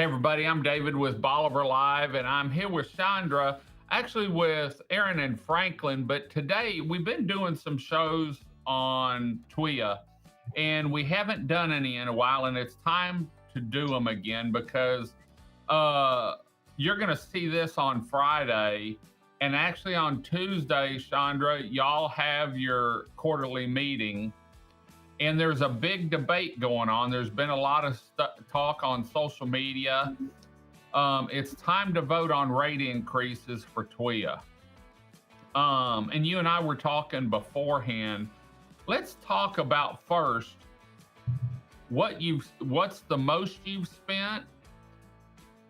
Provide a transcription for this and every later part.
Everybody, I'm David with Bolivar Live, and I'm here with Chandra, actually with Aran and Franklin. But today we've been doing some shows on TWIA, and we haven't done any in a while, and it's time to do them again because you're going to see this on Friday. And actually on Tuesday, Chandra, y'all have your quarterly meeting. And there's a big debate going on. There's been a lot of talk on social media. It's time to vote on rate increases for TWIA. And you and I were talking beforehand. Let's talk about first what's the most you've spent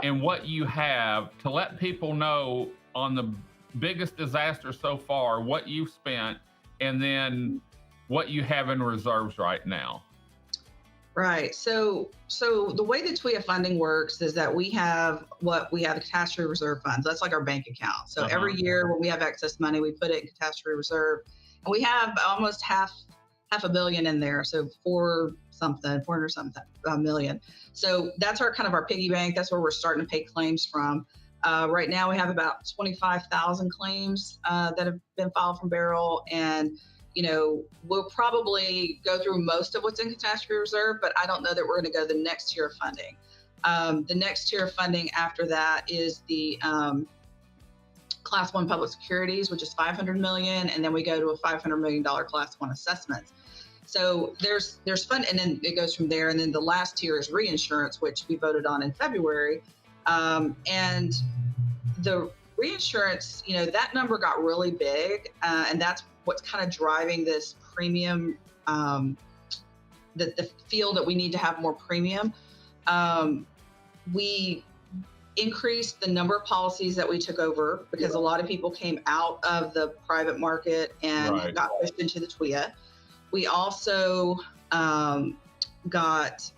and what you have, to let people know on the biggest disaster so far what you've spent, and then what you have in reserves right now. Right. So the way the TWIA funding works is that we have catastrophe reserve funds. That's like our bank account. So every year when we have excess money, we put it in catastrophe reserve, and we have almost half a billion in there. So 400 something million. So that's our kind of our piggy bank. That's where we're starting to pay claims from. Right now we have about 25,000 claims that have been filed from Beryl, and we'll probably go through most of what's in catastrophe reserve, but I don't know that we're going to go the next tier of funding. The next tier of funding after that is the Class 1 public securities, which is $500 million, and then we go to a $500 million Class 1 assessments. So there's fund, and then it goes from there. And then the last tier is reinsurance, which we voted on in February. And the reinsurance, that number got really big, and that's what's kind of driving this premium, the feel that we need to have more premium. We increased the number of policies that we took over because a lot of people came out of the private market and got pushed into the TWIA. We also got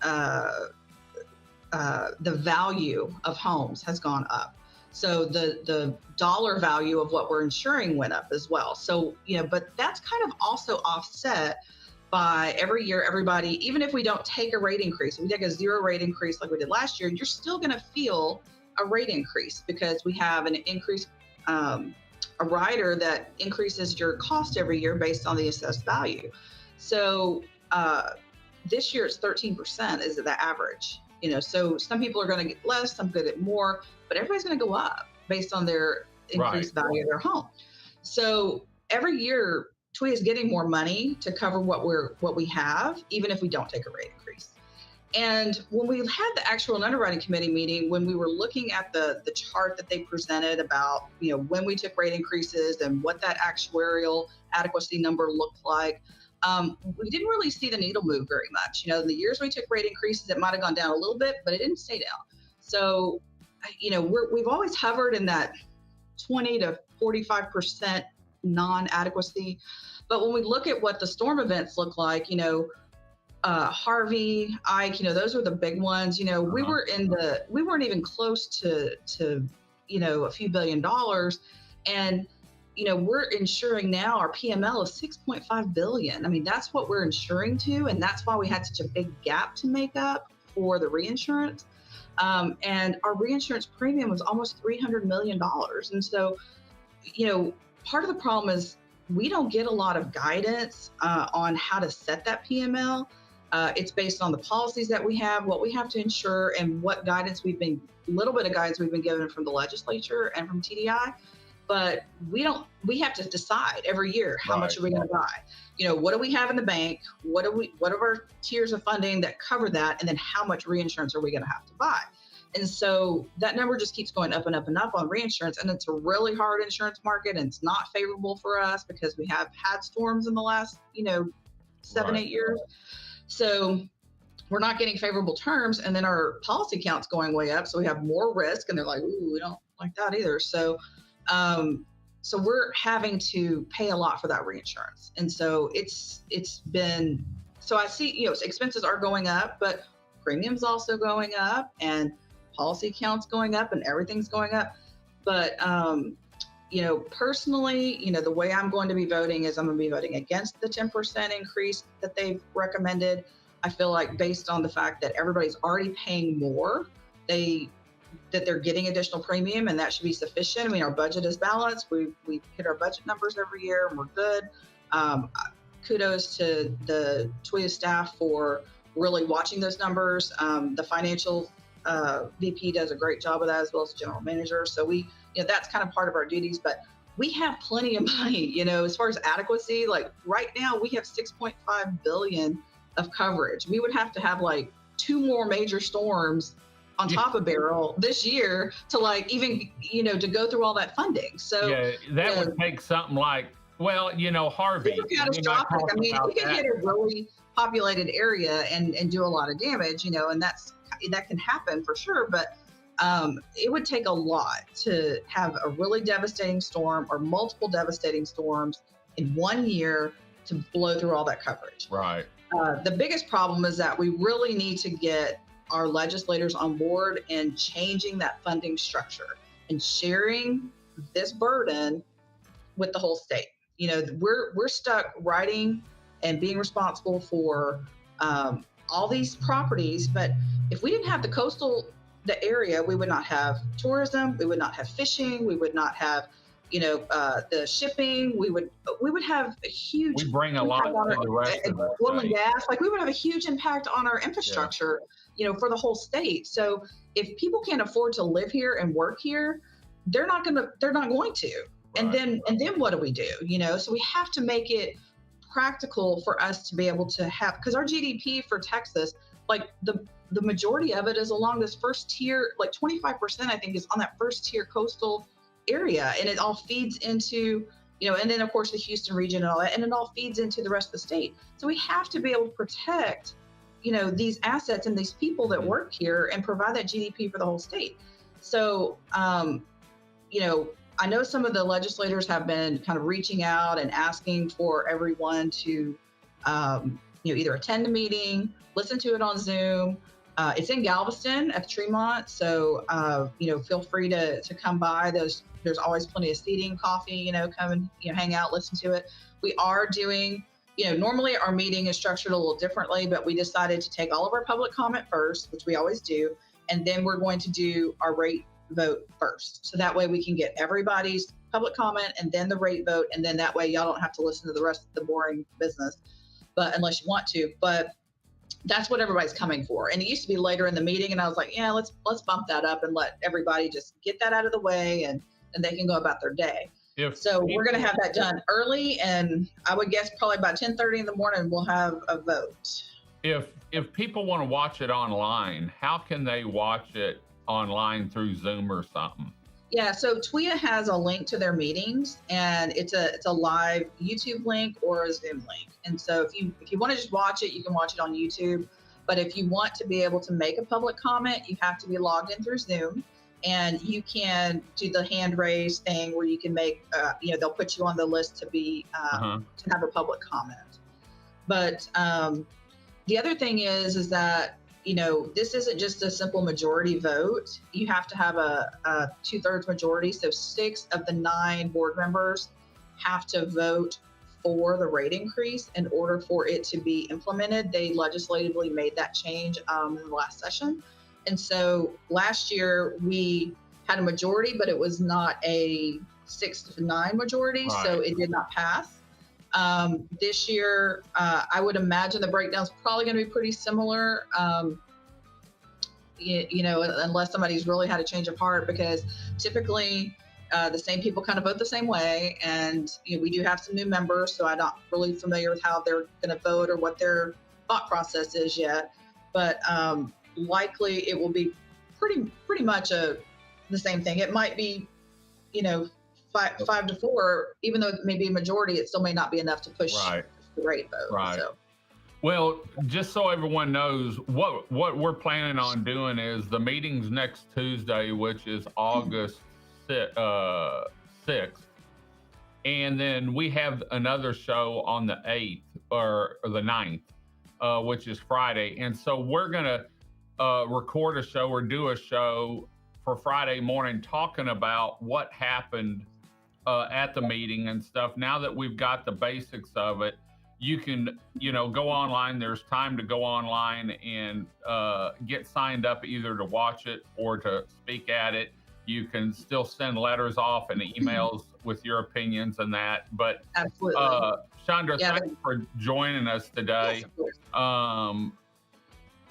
the value of homes has gone up. So the dollar value of what we're insuring went up as well. So, but that's kind of also offset by every year, everybody, even if we don't take a rate increase, if we take a 0 rate increase like we did last year, you're still going to feel a rate increase because we have an increase, a rider that increases your cost every year based on the assessed value. So this year it's 13% is the average. So some people are going to get less, some going to get more, but everybody's going to go up based on their increased value of their home. So every year, TWIA is getting more money to cover what we have, even if we don't take a rate increase. And when we had the actual underwriting committee meeting, when we were looking at the chart that they presented about, when we took rate increases and what that actuarial adequacy number looked like, we didn't really see the needle move very much. In the years we took rate increases, it might have gone down a little bit, but it didn't stay down. So, we've always hovered in that 20 to 45% non-adequacy. But when we look at what the storm events look like, Harvey, Ike, those were the big ones. We weren't even close to a few $1 billion, and we're insuring now, our PML is $6.5 billion. I mean, that's what we're insuring to. And that's why we had such a big gap to make up for the reinsurance. And our reinsurance premium was almost $300 million. And so, part of the problem is we don't get a lot of guidance on how to set that PML. It's based on the policies that we have, what we have to insure, and what guidance we've been given from the legislature and from TDI. But we have to decide every year how much are we going to buy. What do we have in the bank? What are our tiers of funding that cover that? And then how much reinsurance are we going to have to buy? And so that number just keeps going up and up and up on reinsurance. And it's a really hard insurance market, and it's not favorable for us because we have had storms in the last, 7-8 years. So we're not getting favorable terms, and then our policy count's going way up. So we have more risk, and they're like, ooh, we don't like that either. So we're having to pay a lot for that reinsurance. And so so I see, expenses are going up, but premiums also going up, and policy counts going up, and everything's going up. But, personally, the way I'm going to be voting is I'm going to be voting against the 10% increase that they've recommended. I feel like based on the fact that everybody's already paying more that they're getting additional premium, and that should be sufficient. I mean, our budget is balanced. We hit our budget numbers every year, and we're good. Kudos to the TWIA staff for really watching those numbers. The financial VP does a great job of that, as well as the general manager. So that's kind of part of our duties, but we have plenty of money, as far as adequacy. Like right now we have 6.5 billion of coverage. We would have to have like 2 more major storms on top of Beryl this year to like even, to go through all that funding. So that would take something like, Harvey. Super catastrophic. I mean, it could hit a really populated area and do a lot of damage, and that can happen for sure. But it would take a lot to have a really devastating storm or multiple devastating storms in 1 year to blow through all that coverage. Right. The biggest problem is that we really need to get our legislators on board and changing that funding structure and sharing this burden with the whole state. We're stuck writing and being responsible for all these properties, but if we didn't have the area, we would not have tourism, we would not have fishing, we would not have the shipping. We would have a huge. We bring a lot to the rest of the oil and gas. Like we would have a huge impact on our infrastructure, for the whole state. So if people can't afford to live here and work here, they're not going to. And then what do we do? So we have to make it practical for us to be able to have, because our GDP for Texas, like the majority of it is along this first tier, like 25%, I think, is on that first tier coastal area, and it all feeds into, and then of course the Houston region and all that, and it all feeds into the rest of the state. So we have to be able to protect, these assets and these people that work here and provide that GDP for the whole state. So, I know some of the legislators have been kind of reaching out and asking for everyone to, either attend the meeting, listen to it on Zoom. It's in Galveston at the Tremont, so feel free to come by. There's always plenty of seating, coffee, come and hang out, listen to it. We are doing, normally our meeting is structured a little differently, but we decided to take all of our public comment first, which we always do, and then we're going to do our rate vote first. So that way we can get everybody's public comment and then the rate vote, and then that way y'all don't have to listen to the rest of the boring business, but unless you want to. But that's what everybody's coming for. And it used to be later in the meeting, and I was like, let's bump that up and let everybody just get that out of the way, and they can go about their day. So we're going to have that done early, and I would guess probably about 10:30 in the morning we'll have a vote. If people want to watch it online, how can they watch it online through Zoom or something? Yeah, so TWIA has a link to their meetings, and it's a live YouTube link or a Zoom link. And so if you want to just watch it, you can watch it on YouTube. But if you want to be able to make a public comment, you have to be logged in through Zoom, and you can do the hand raise thing where you can make, they'll put you on the list to be to have a public comment. But the other thing is that this isn't just a simple majority vote. You have to have a 2/3 majority. So 6 of the 9 board members have to vote for the rate increase in order for it to be implemented. They legislatively made that change in the last session. And so last year we had a majority, but it was not a 6-9 majority. Right. So it did not pass. This year, I would imagine the breakdown's probably going to be pretty similar, unless somebody's really had a change of heart, because typically the same people kind of vote the same way. And we do have some new members, so I'm not really familiar with how they're going to vote or what their thought process is yet. But likely it will be pretty much the same thing. It might be, 5-4, even though it may be a majority, it still may not be enough to push the rate vote. Right. So. Well, just so everyone knows, what we're planning on doing is the meeting's next Tuesday, which is August 6th. And then we have another show on the 8th or the 9th, which is Friday. And so we're going to record a show or do a show for Friday morning talking about what happened at the meeting and stuff. Now that we've got the basics of it, you can, go online. There's time to go online and get signed up either to watch it or to speak at it. You can still send letters off and emails with your opinions and that. But Absolutely. Chandra, Yeah, thanks for joining us today. Yes, of course.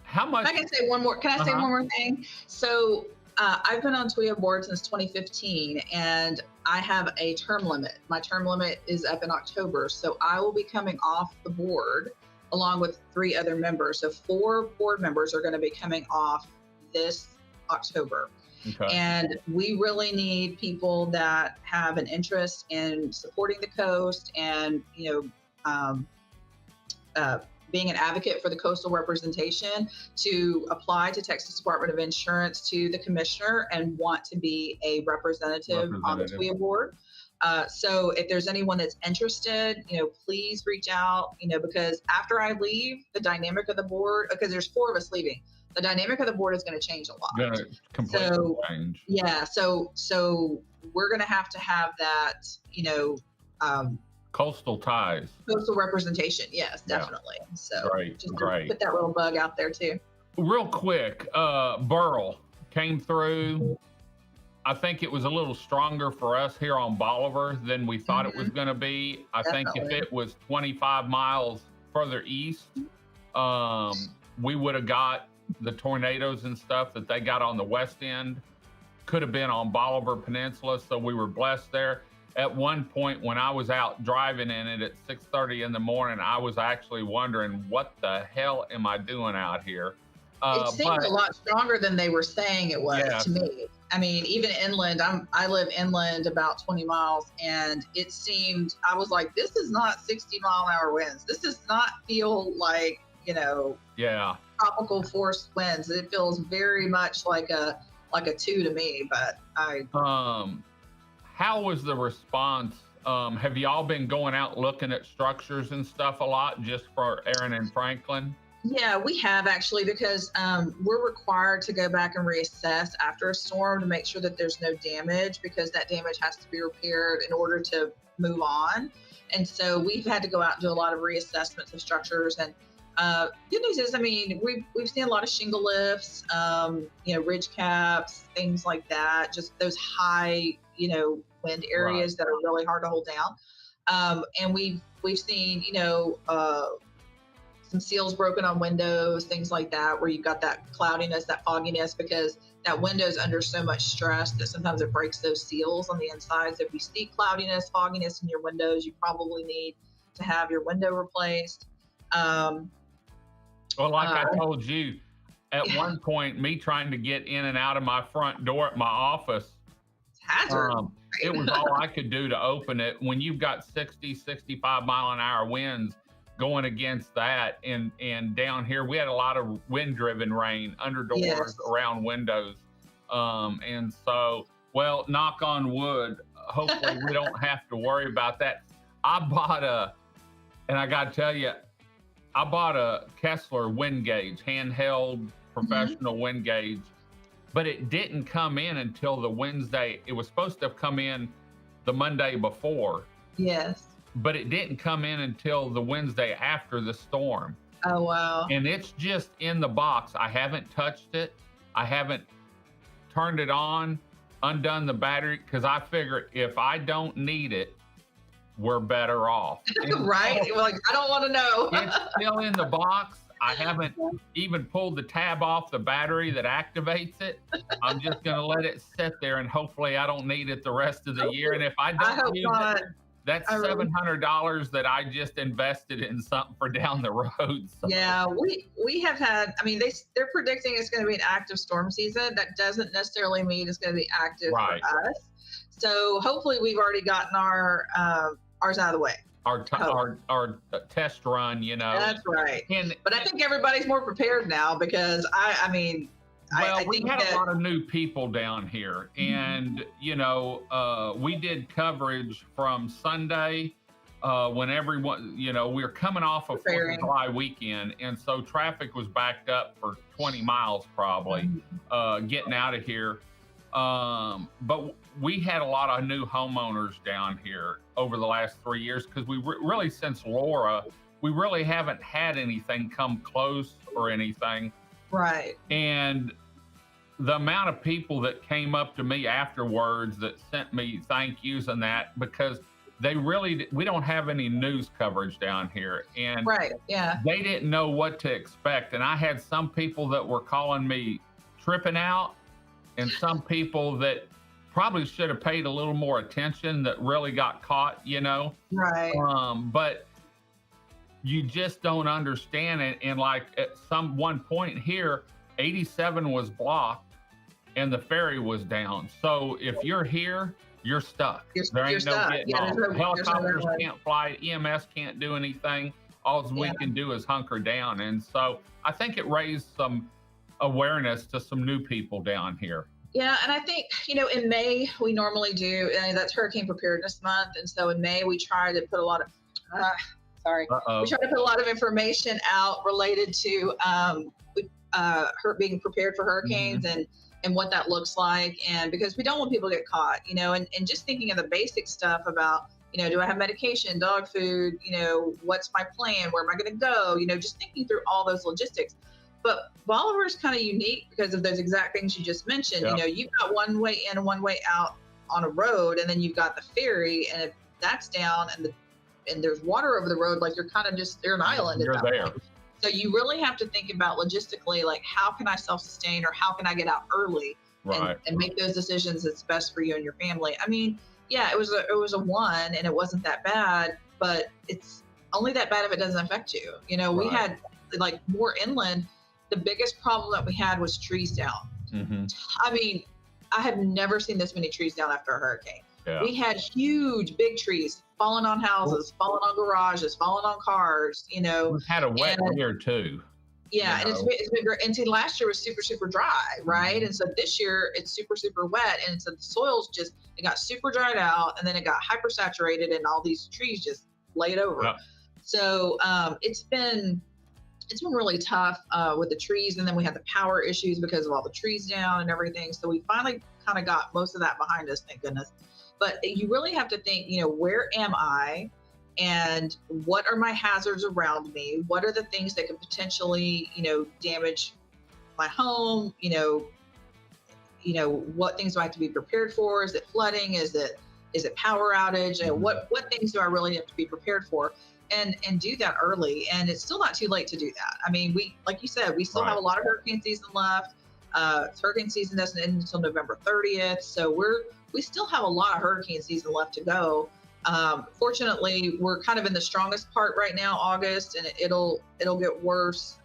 How much? I can say one more. Can I say Uh-huh. one more thing? So I've been on TWIA board since 2015, and I have a term limit. My term limit is up in October, so I will be coming off the board along with 3 other members. So 4 board members are going to be coming off this October. Okay. And we really need people that have an interest in supporting the coast and, being an advocate for the coastal representation to apply to Texas Department of Insurance to the commissioner and want to be a representative on the TWIA board. So if there's anyone that's interested, please reach out, because after I leave, the dynamic of the board, because there's 4 of us leaving, the dynamic of the board is going to change a lot. Going to completely change. Yeah. So we're going to have that, coastal ties. Coastal representation. Yes, definitely. Yeah. So great. Put that little bug out there too. Real quick, Burl came through. I think it was a little stronger for us here on Bolivar than we thought it was going to be. I think if it was 25 miles further east, we would have got the tornadoes and stuff that they got on the west end. Could have been on Bolivar Peninsula, so we were blessed there. At one point when I was out driving in it at 6:30 in the morning, I was actually wondering, what the hell am I doing out here? It seemed a lot stronger than they were saying it was to me. I mean, even inland, I live inland about 20 miles, and it seemed, I was like, this is not 60-mile-an-hour winds. This does not feel like, tropical force winds. It feels very much like a 2 to me, but how was the response? Have y'all been going out looking at structures and stuff a lot just for Aran and Franklin? Yeah, we have actually, because we're required to go back and reassess after a storm to make sure that there's no damage, because that damage has to be repaired in order to move on. And so we've had to go out and do a lot of reassessments of structures. And good news is, I mean, we've seen a lot of shingle lifts, ridge caps, things like that, just those high, wind areas that are really hard to hold down. And we've seen, some seals broken on windows, things like that, where you've got that cloudiness, that fogginess, because that window's under so much stress that sometimes it breaks those seals on the inside. So if you see cloudiness, fogginess in your windows, you probably need to have your window replaced. Well, like I told you, at one point, me trying to get in and out of my front door at my office, it was all I could do to open it. When you've got 60, 65-mile-an-hour winds going against that, and down here, we had a lot of wind-driven rain under doors, around windows. And so, well, knock on wood, hopefully we don't have to worry about that. I bought a Kessler wind gauge, handheld professional wind gauge, but it didn't come in until the Wednesday. It was supposed to have come in the Monday before. Yes. But it didn't come in until the Wednesday after the storm. Oh, wow. And it's just in the box. I haven't touched it. I haven't turned it on, undone the battery, because I figure if I don't need it, we're better off. Right? You're like, I don't want to know. It's still in the box. I haven't even pulled the tab off the battery that activates it. I'm just going to let it sit there, and hopefully I don't need it the rest of the year. And if I don't use it, that's $700 that I just invested in something for down the road. So. Yeah, we have had, I mean, they're predicting it's going to be an active storm season. That doesn't necessarily mean it's going to be active for us. So hopefully we've already gotten ours out of the way. Our test run, That's right. But I think everybody's more prepared now, because we had a lot of new people down here, and we did coverage from Sunday when everyone, we were coming off of 4th of July weekend, and so traffic was backed up for 20 miles probably getting out of here. But we had a lot of new homeowners down here over the last 3 years, because we really, since Laura, we really haven't had anything come close or anything. Right. And the amount of people that came up to me afterwards that sent me thank yous and that, because we don't have any news coverage down here. And right. Yeah. They didn't know what to expect. And I had some people that were calling me tripping out, and some people that probably should have paid a little more attention that really got caught, you know? Right. But you just don't understand it. And like at one point here, 87 was blocked and the ferry was down. So if you're here, you're stuck. There ain't no getting off. Helicopters can't fly. EMS can't do anything. All we can do is hunker down. And so I think it raised some awareness to some new people down here. Yeah, and I think, in May, we normally do, that's Hurricane Preparedness Month. And so in May, we try to put a lot of, we try to put a lot of information out related to being prepared for hurricanes and what that looks like. And because we don't want people to get caught, and just thinking of the basic stuff about, do I have medication, dog food, what's my plan? Where am I going to go? Just thinking through all those logistics. But Bolivar is kind of unique because of those exact things you just mentioned. Yep. You've got one way in and one way out on a road, and then you've got the ferry, and if that's down and there's water over the road, like you're kind of you're an island. You're there. Point. So you really have to think about logistically, like how can I self-sustain or how can I get out early and make those decisions that's best for you and your family. I mean, yeah, it was a 1 and it wasn't that bad, but it's only that bad if it doesn't affect you. We had like more inland. The biggest problem that we had was trees down. I mean, I have never seen this many trees down after a hurricane. Yeah. We had huge, big trees falling on houses, falling on garages, falling on cars, We've had a wet year too. Yeah, and it's been great. And last year was super, super dry, right? And so this year it's super, super wet. And so the soil's it got super dried out, and then it got hypersaturated, and all these trees just laid over. Yeah. So it's been really tough with the trees. And then we had the power issues because of all the trees down and everything. So we finally kind of got most of that behind us, thank goodness. But you really have to think, where am I and what are my hazards around me? What are the things that could potentially, damage my home? What things do I have to be prepared for? Is it flooding? Is it power outage? What things do I really have to be prepared for? And do that early. And it's still not too late to do that. I mean, like you said, we still have a lot of hurricane season left. Hurricane season doesn't end until November 30th. So we still have a lot of hurricane season left to go. Fortunately, we're kind of in the strongest part right now, August, and it'll get worse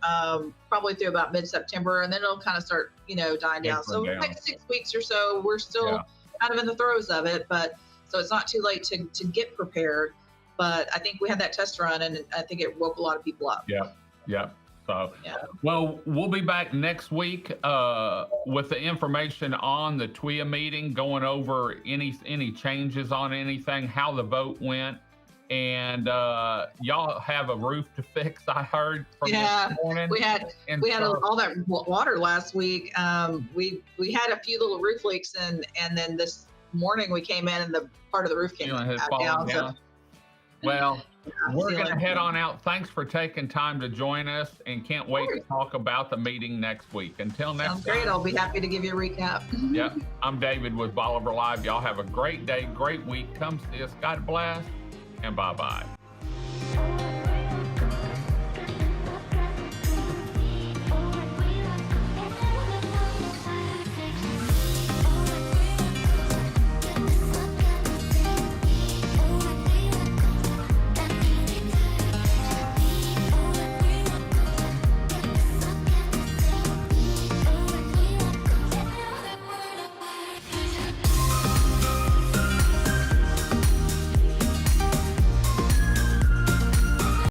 probably through about mid-September, and then it'll kind of start, dying down. So like 6 weeks or so, we're still kind of in the throes of it, but so it's not too late to get prepared. But I think we had that test run, and I think it woke a lot of people up. Yeah. So, well, we'll be back next week with the information on the TWIA meeting, going over any changes on anything, how the vote went, and y'all have a roof to fix. I heard from this morning. We had all that water last week. We had a few little roof leaks, and then this morning we came in and the part of the roof came down. So, well, we're going to head on out. Thanks for taking time to join us, and can't wait to talk about the meeting next week. Until next time. Sounds great. I'll be happy to give you a recap. Yep. I'm David with Bolivar Live. Y'all have a great day, great week. Come see us. God bless, and bye-bye.